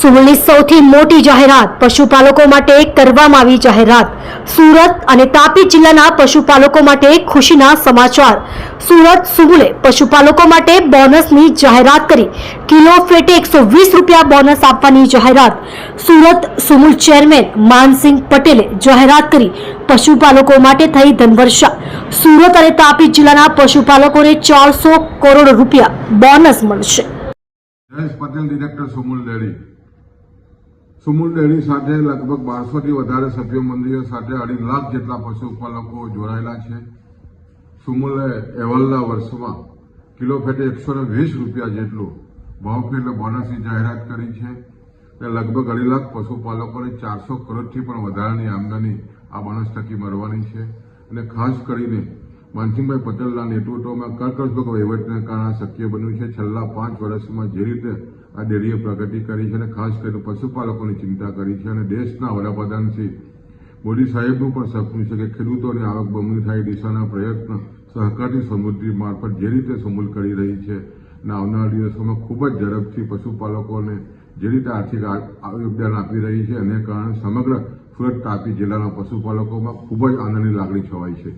સુમુલની સૌથી મોટી જાહેરાત પશુપાલકો માટે કરવામાં આવી જાહેરાત। સુરત અને તાપી જિલ્લાના પશુપાલકો માટે ખુશીના સમાચાર। સુરત સુમુલે પશુપાલકો માટે બોનસની જાહેરાત કરી। કિલો ફેટે 120 રૂપિયા બોનસ આપવાની જાહેરાત સુરત સુમુલ ચેરમેન માનસિંહ પટેલે જાહેરાત કરી। પશુપાલકો માટે થઈ ધનવર્ષા। સુરત અને તાપી જિલ્લાના પશુપાલકોને 400 કરોડ રૂપિયા બોનસ મળશે। Jayesh Patel, director Sumul dairy. Sumul dairy સાથે લગભગ 1200થી વધારે સભ્ય મંડળીઓ સાથે 2.5 લાખ જેટલા પશુપાલકો જોડાયેલા છે। સુમુલે એવલના વર્ષમાં કિલો ફેટે 120 રૂપિયા જેટલું ભાવફેર એટલે બોનસની જાહેરાત કરી છે। લગભગ 2.5 લાખ પશુપાલકોને 400 કરોડથી પણ વધારાની આમદની આ બોનસ થકી મળવાની છે। અને ખાસ કરીને માનસિંહભાઈ પટેલના નેતૃત્વમાં કરકસભ વહીવટને કારણે શક્ય બન્યું છે। છેલ્લા 5 વર્ષમાં જે રીતે આ ડેરીએ પ્રગતિ કરી છે અને ખાસ કરીને પશુપાલકોની ચિંતા કરી છે અને દેશના વડાપ્રધાન શ્રી મોદી સાહેબનું પણ સપનું છે કે ખેડૂતોની આવક બમણી થાય દિશાના પ્રયત્ન સહકારની સમૃદ્ધિ મારફત જે રીતે સુમુલ કરી રહી છે અને આવનારા દિવસોમાં ખૂબ જ ઝડપથી પશુપાલકોને જે રીતે આર્થિક યોગદાન આપી રહી છે એને કારણે સમગ્ર સુરત તાપી જિલ્લાના પશુપાલકોમાં ખૂબ જ આનંદની લાગણી છવાઈ છે।